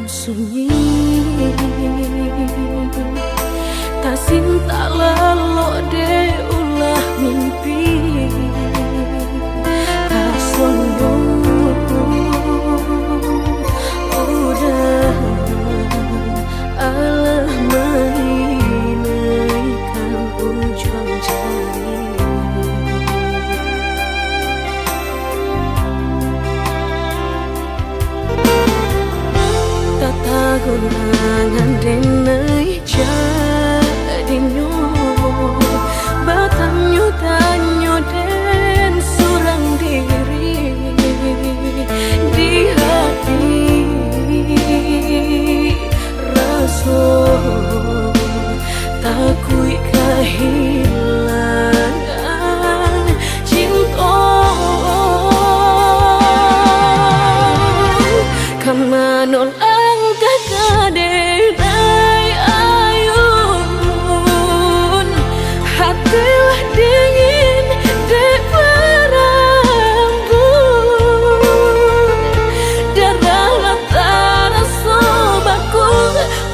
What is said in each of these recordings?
sunyi, tak cinta lelo de ulah mimpi, tak sombong udah alah mainkan ujung jari. Tagunangan denai jadinyo batanyo tanyo den surang diri di hati raso takui kehilangan cinta kamanol hatilah dingin dek berambut darah latara sobaku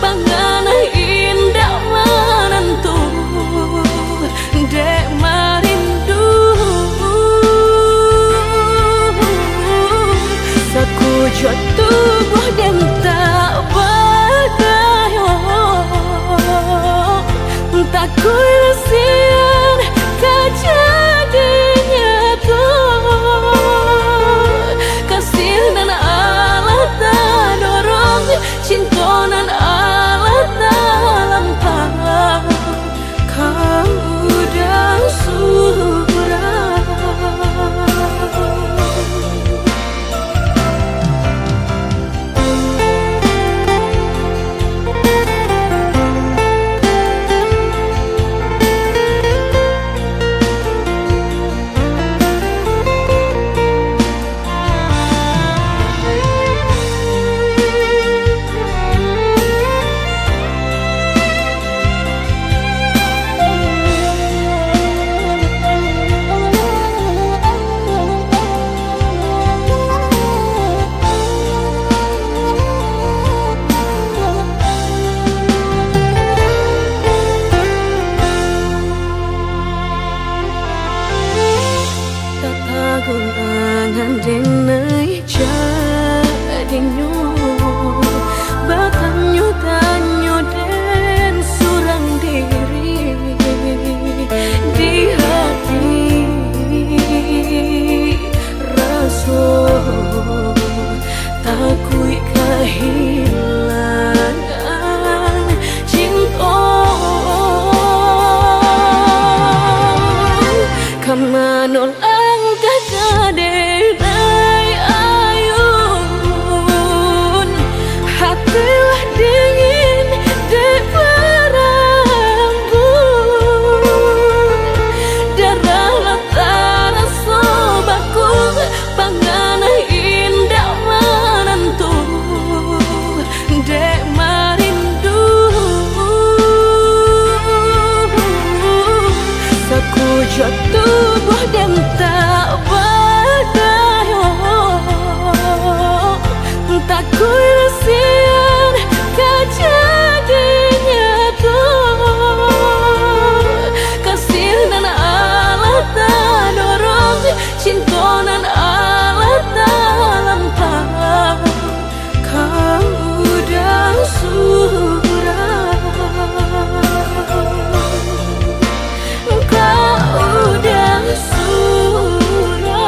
pangana indah menentu dek marindu sakujud tubuh dan tak berdaya tak kuilasian kejadinya tuh kasih dan Allah tak dorong cinta dan Allah tak lampau kamu dah surah. Tagunangan denai jadinyo batanyo tanyo den surang diri di hati raso takui kehilangan cinta kamanol hatilah dingin dek berambut darah latara sobaku pangana indah menentu dek marindu sakujud tubuh dan tak berdaya tak kuilasian kejadinya tuh kasih dan Allah tak dorong cinta dan Allah tak lampau kamu dah surah kau dah surah.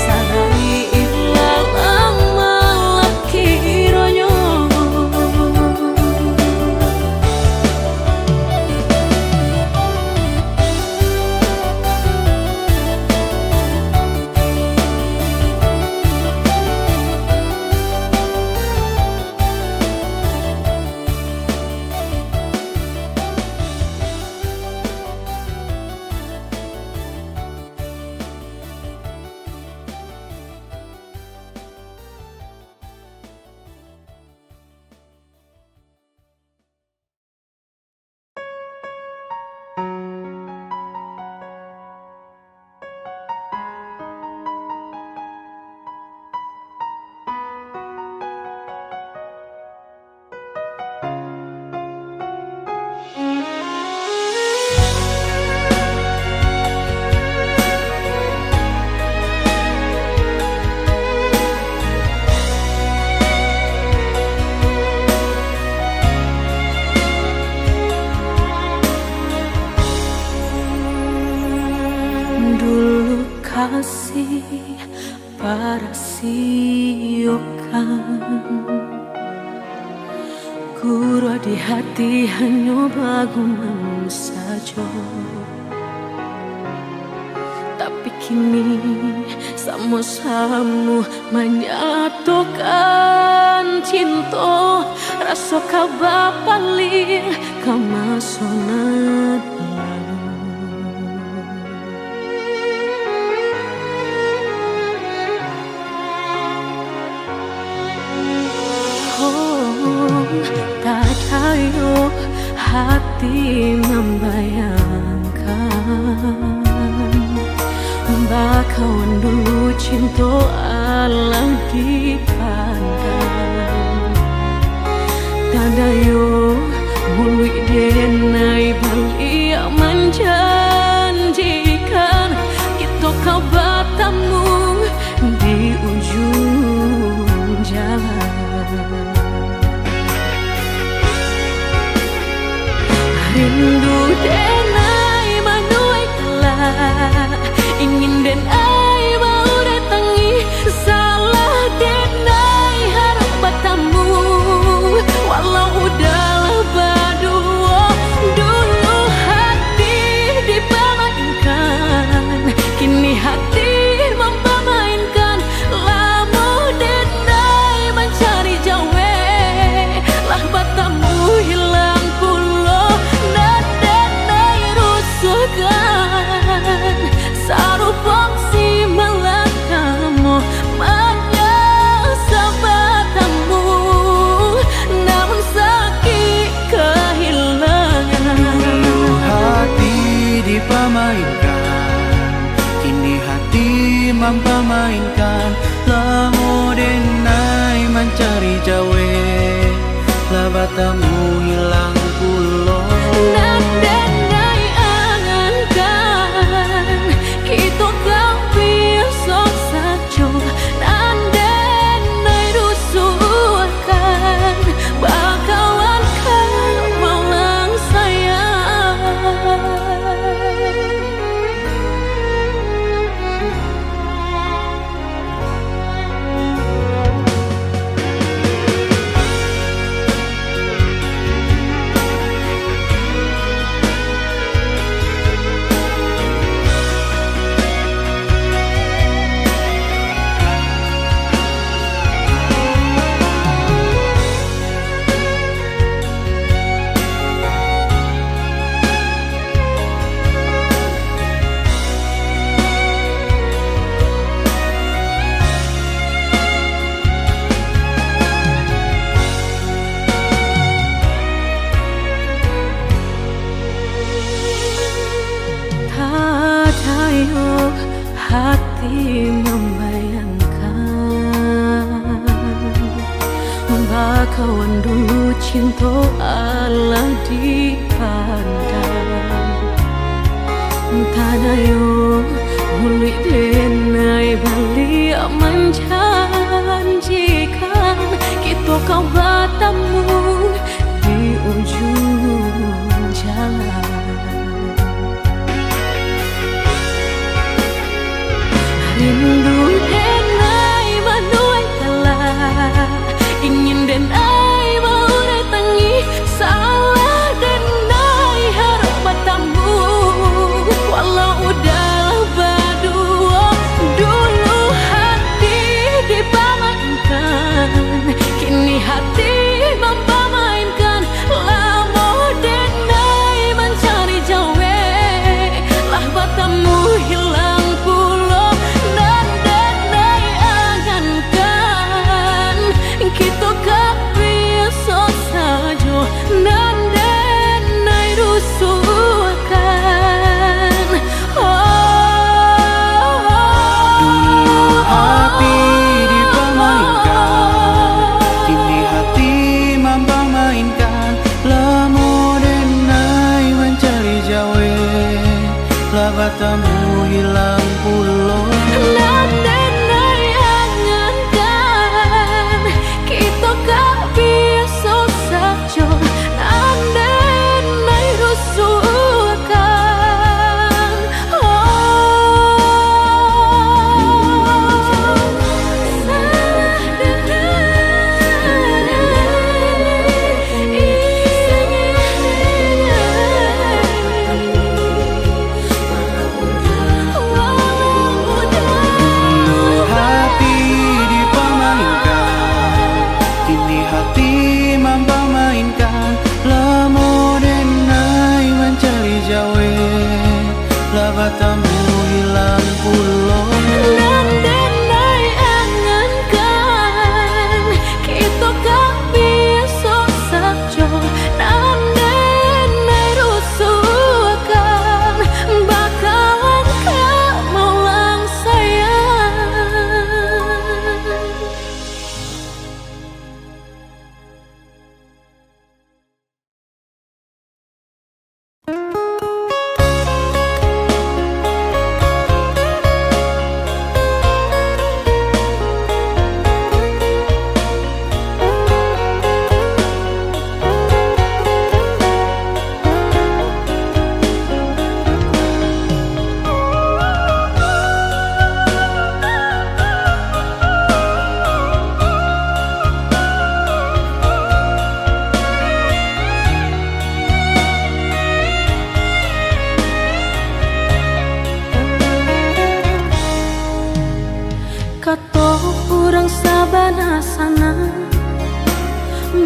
Sarai ilah lama laki ronyo di hati hanya bagumam saja. Tapi kini sama-sama menyatukan cinta, rasa kabar paling kamasonan. Tak tahu hati membayangkan bakawan dulu cinta alam dipandang. Tadayo bului denai bali menjanjikan kita kau bertemu di ujung jalan. Rindu denai manuai kelak, ingin denai mau datangi, salah denai harap bertemu. Walau udahlah berdua, dulu hati dipermainkan, kini hati mempermainkan. Lama denai mencari jawe, lah bertemu hilang pulau. Sarupang si malakamu menyesal bertemu, namun sakit kehilangan. Dulu hati dipermainkan, kini hati mempermainkan. Lamo denai mencari jawe, lah bertemu hilang pulau. Hati membayangkan bakawan dulu cinta Allah dipandang. Tadayo bului denai bali menjanjikan kita kau bertemu di ujung jalan. Rindu denai manuai kelak, ingin denai mau datangi, salah denai harap bertemu. Walau udahlah berdua, dulu hati dipermainkan,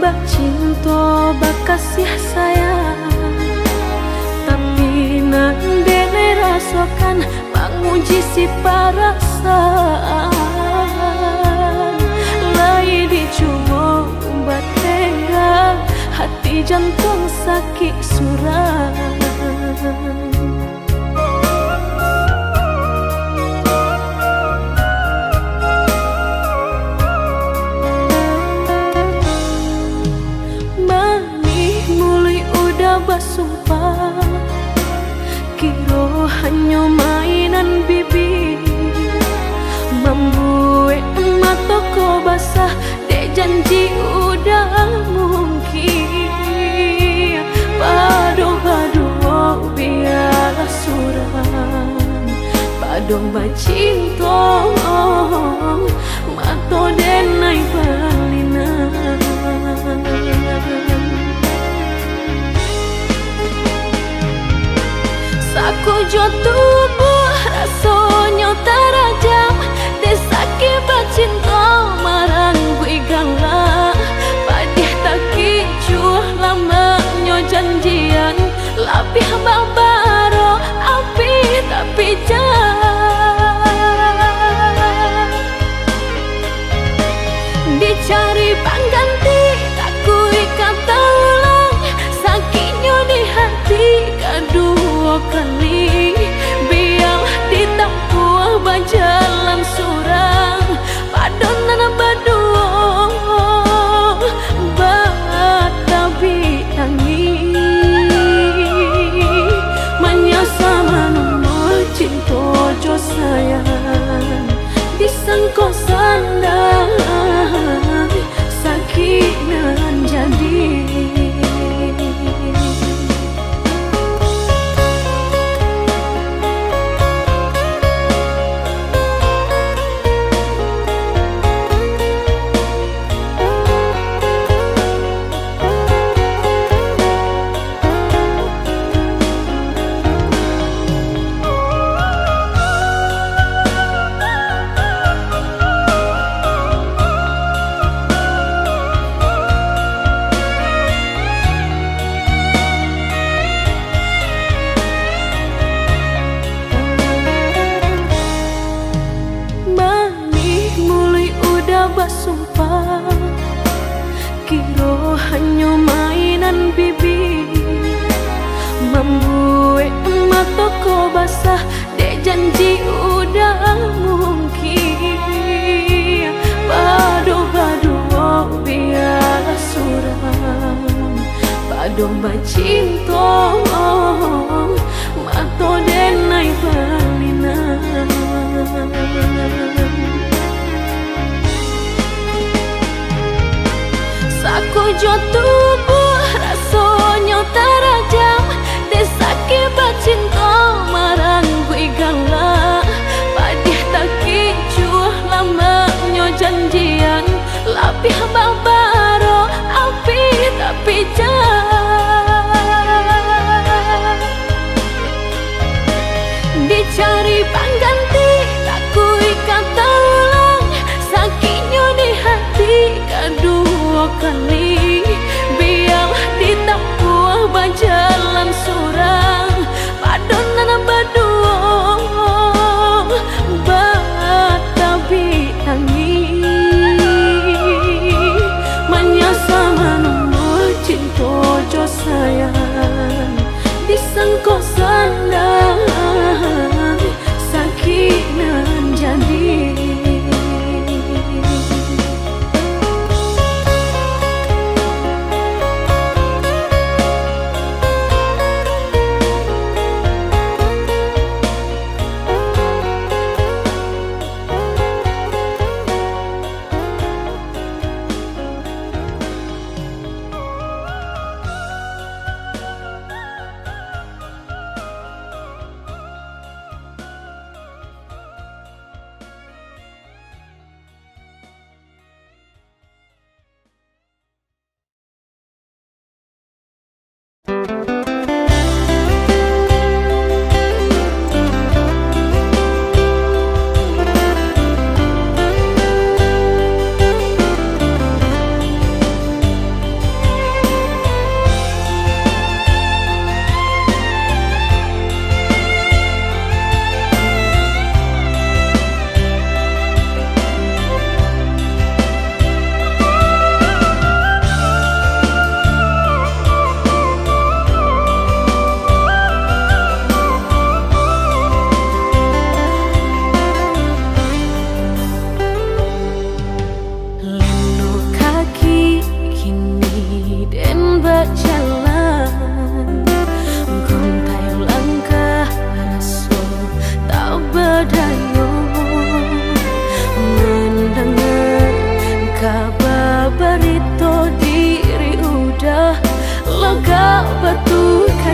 bak cinta bak kasih sayang, tapi nande ne rasakan menguji si perasaan. Lai dicoba umbat tega, hati jantung sakit suram. Bersumpah kiro hanya mainan bibi, membuat mataku basah dek janji udah mungkin. Padu-padu biarlah suram, padu bacinta mato denai balinan. Aku jo tubuh rasanya terajam, desaki bacinta marang gue galak. Padih tak kicuh lamanya janjian, lapih babaro api tapi jah. Dicari pengganti tak kui kata ulang, sakitnya di hati kedua kali. Biarlah ditempuh berjalan surang, padonan berdua batabi tangi. Menyasa menunggu cinta jo sayang, disangko sandang sakit nan jadi. Bersumpah kiro hanya mainan bibi, membuat mataku basah dek janji udah mungkin. Padu-padu biarlah suram, padu bacinta mato denai balinan. Aku jo tubuh rasanya terajam, desaki bacinta marang gue galak. Padih tak kicuh lamanya janjian, lapih babaro api tapi jah. Dicari pengganti tak kui kata ulang, sakitnya di hati kedua kali. Biar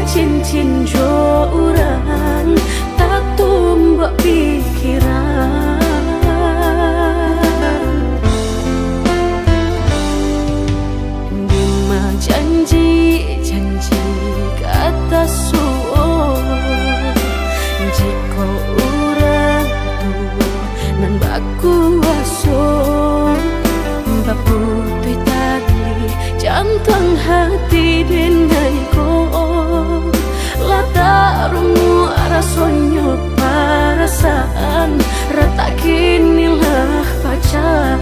cincin jo urang tak tumbak pikiran. Dima janji kata suon jika urang tu nan baku aso baputui tali jantung hati denai ko lata rungu rasonyo perasaan retak kinilah pacar.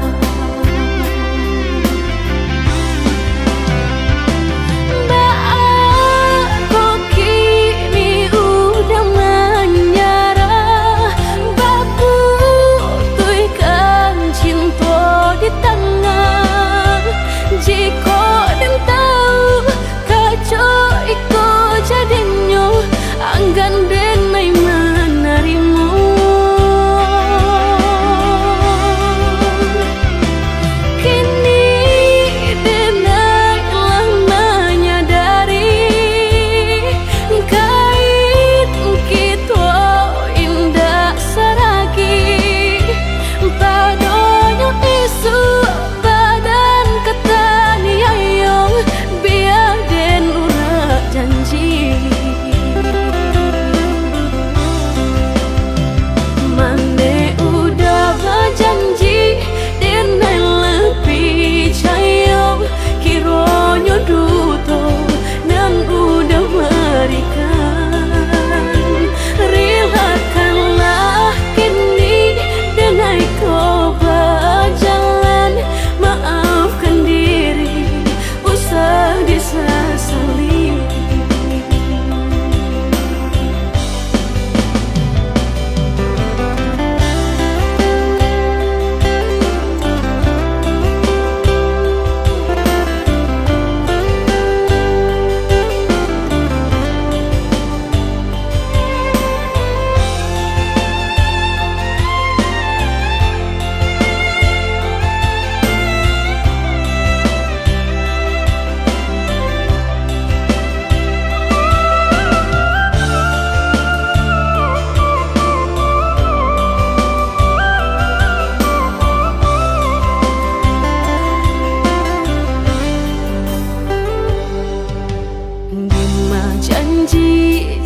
Janji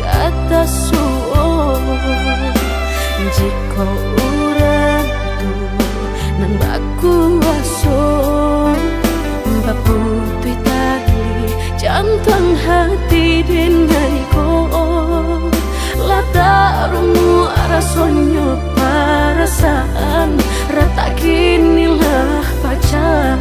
kata suon jika urang tu nan baku aso baputui tali jantung hati denai ko lata rungu rasonyo perasaan retak kinilah pacar.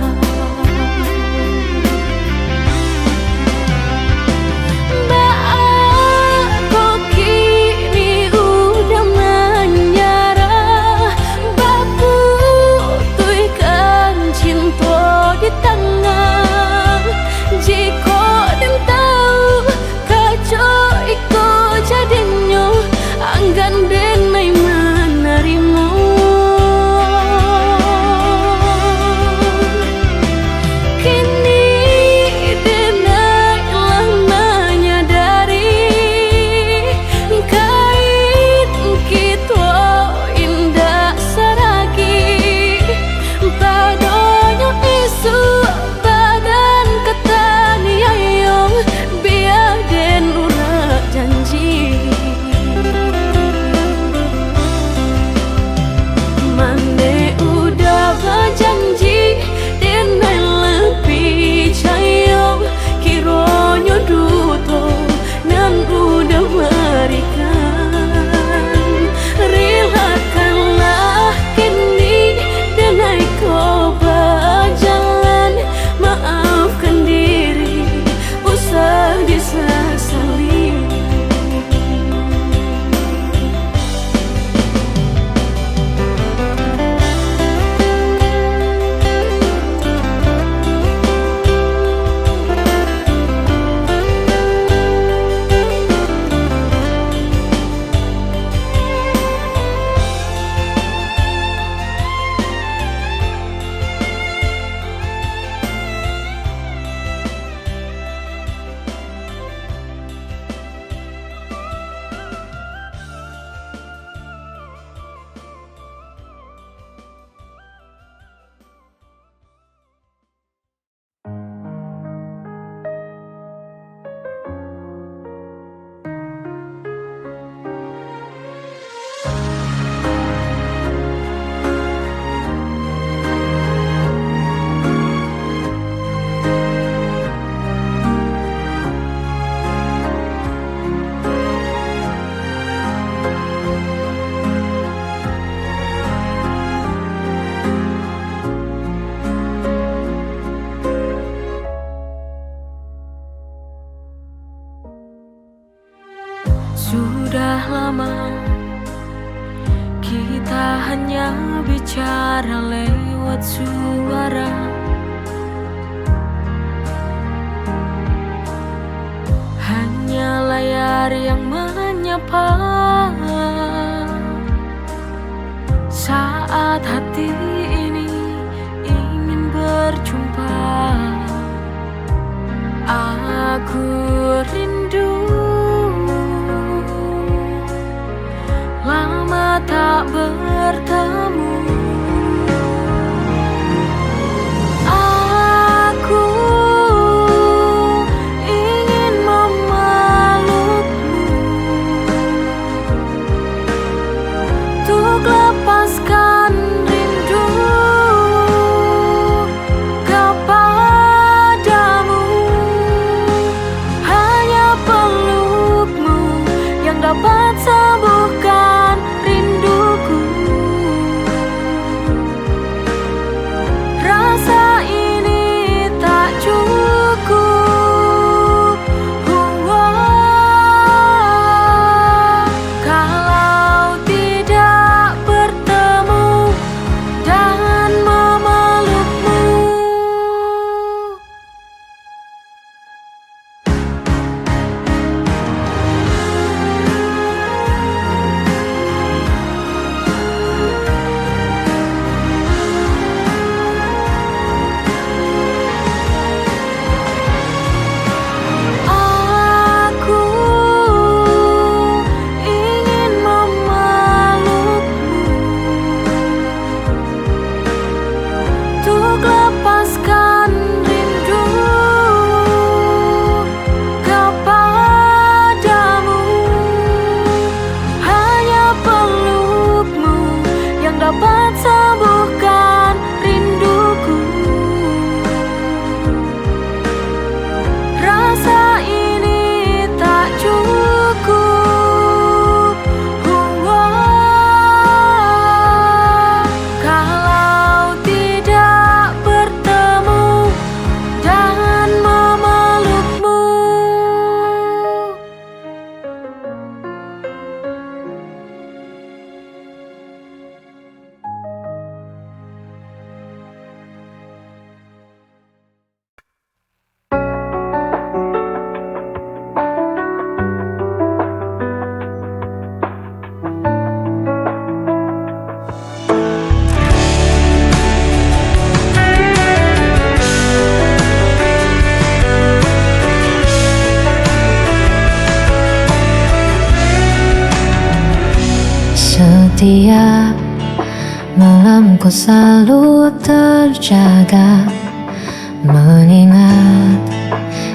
sudah lama kita hanya bicara lewat suara. Hanya layar yang menyapa saat hati ini ingin berjumpa. Aku rindu lama tak bertemu. Aku ingin memelukmu untuk lepaskan rindu kepadamu. Hanya pelukmu yang dapat sembuhkan rinduku. Rasa ini tak cukup. Kalau tidak bertemu dan memelukmu. Aku ingin memelukmu untuk lepaskan rindu kepadamu. Hanya pelukmu yang dapat sembuhkan rinduku. Rasa ini tak cukup. Kalau tidak bertemu dan memelukmu. Setiap malamku selalu terjaga, mengingat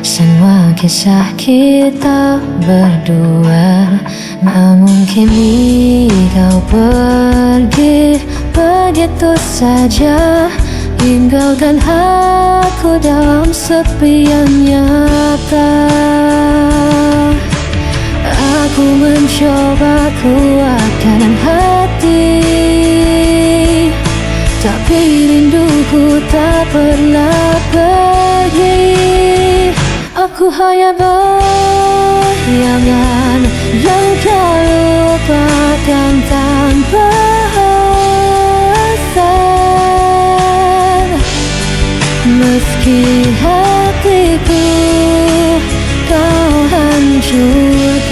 semua kisah kita berdua. Namun kini kau pergi begitu saja, tinggalkan aku dalam sepi yang nyata. Aku mencoba kuatkan hati, tapi rinduku tak pernah pergi. Aku hanya bayangan yang kau lupakan tanpa alasan. Meski hatiku kau hancurkan,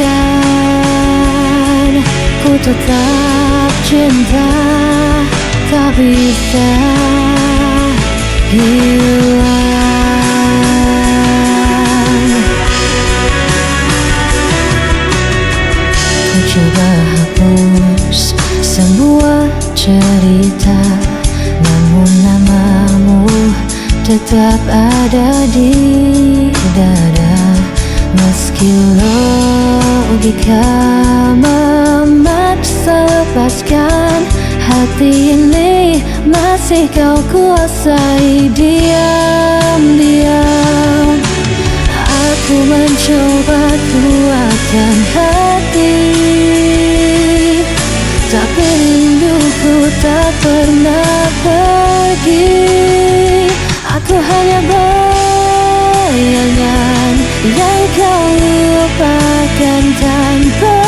ku tetap cinta, tak bisa hilang. Ku coba hapus semua cerita, namun namamu tetap ada di dada. Meski logika memaksa lepaskan, hati ini masih kau kuasai diam-diam. Aku mencoba kuatkan hati, tapi rinduku tak pernah pergi. Aku hanya bayangan yang kau lupakan tanpa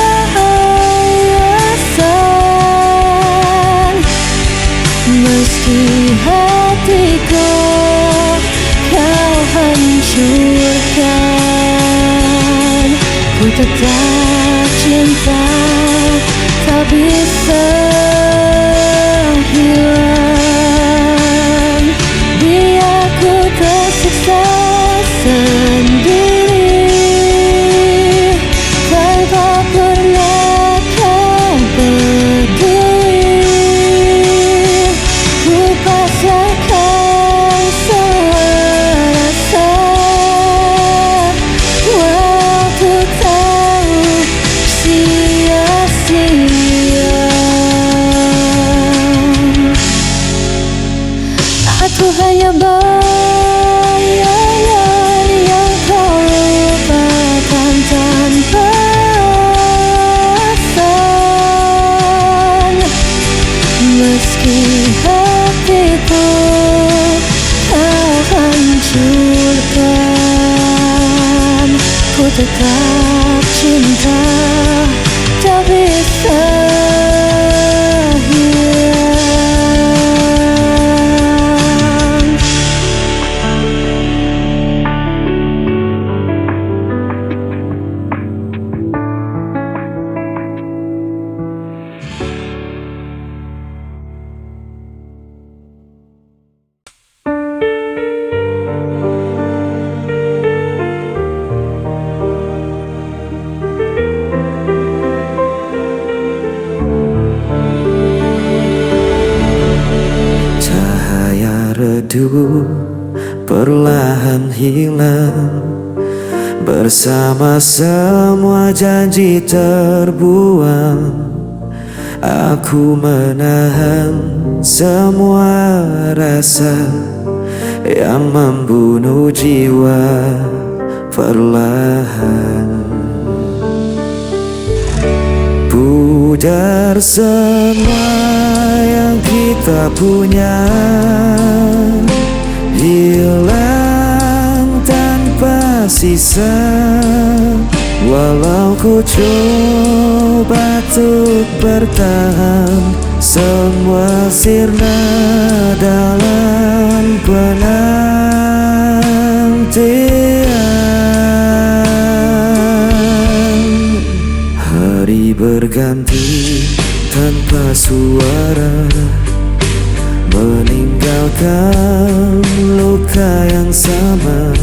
hancurkan. Ku tetap cinta, tak bisa hilang. Cahaya redup perlahan hilang, bersama semua janji terbuang. Aku menahan semua rasa yang membunuh jiwa perlahan. Pudar semua yang kita punya, hilang tanpa sisa. Walau ku coba untuk bertahan, semua sirna dalam penantian. Hari berganti tanpa suara, meninggalkan luka yang sama.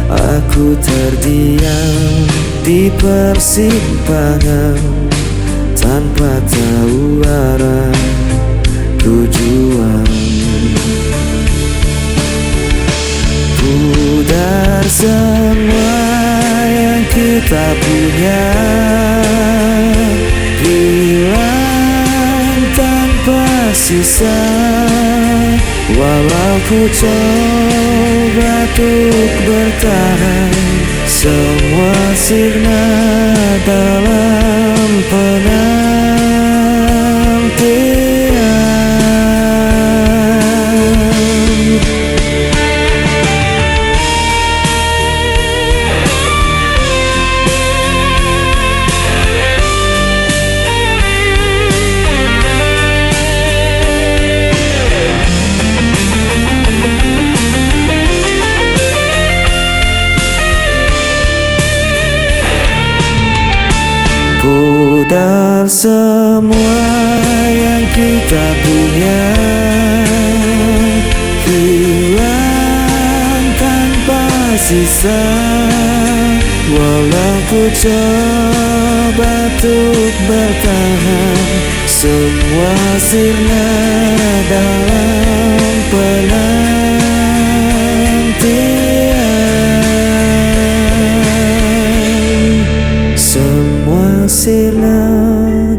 Aku terdiam di persimpangan, tanpa tahu arah tujuan. Pudar semua yang kita punya, hilang tanpa sisa. Walau ku coba untuk bertahan, semua sirna dalam penantian. Pudar semua yang kita punya, hilang tanpa sisa. Walau ku coba untuk bertahan, semua sirna dalam penantian. Semua sirna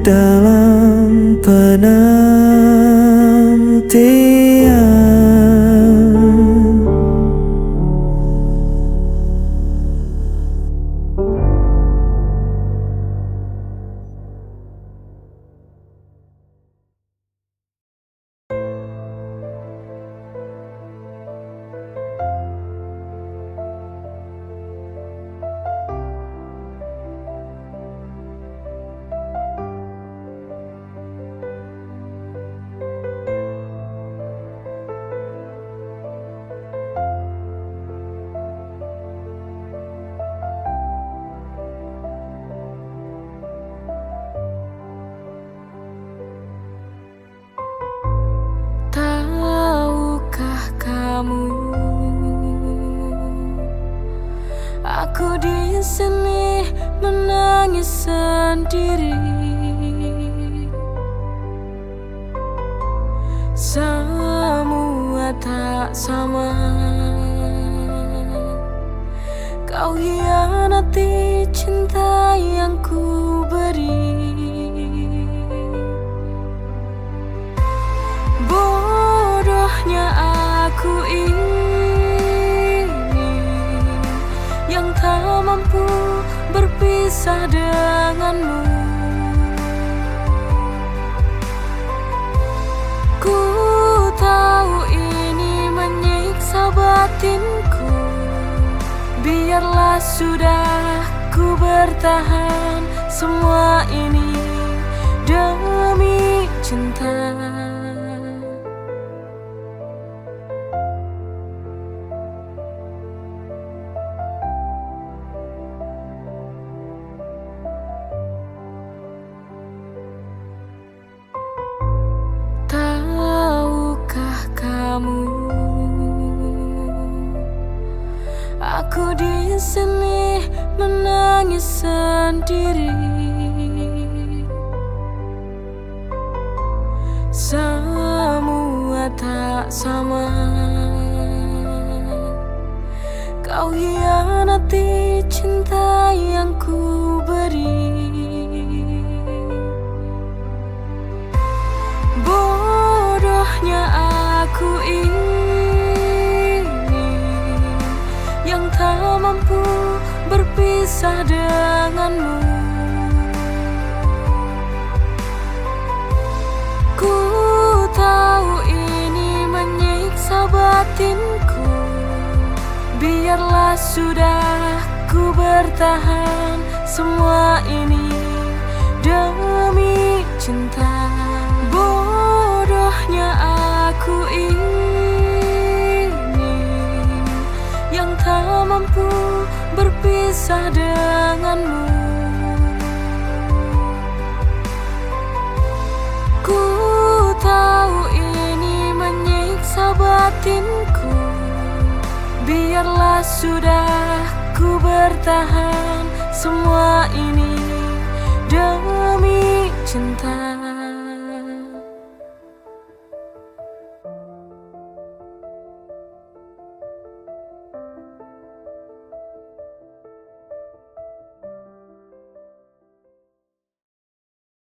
dalam penantian. Tahukah kamu, aku di sini menangis sendiri. Semua tak sama, kau hianati cinta yang ku beri. Bodohnya aku ini yang tak mampu berpisah denganmu. Ku tahu ini menyiksa batinku. Biarlah sudah ku bertahan semua ini demi cinta. Tahukah kamu, aku di sini menangis sendiri. Semua tak sama. Kau hianati cinta yang ku beri. Bodohnya aku ini yang tak mampu berpisah denganmu. Ku tahu ini menyiksa batinku. Biarlah sudah ku bertahan semua ini demi cinta. Bodohnya aku ini yang tak mampu berpisah denganmu. Ku tahu ini menyiksa batinku. Biarlah sudah ku bertahan semua ini demi cinta.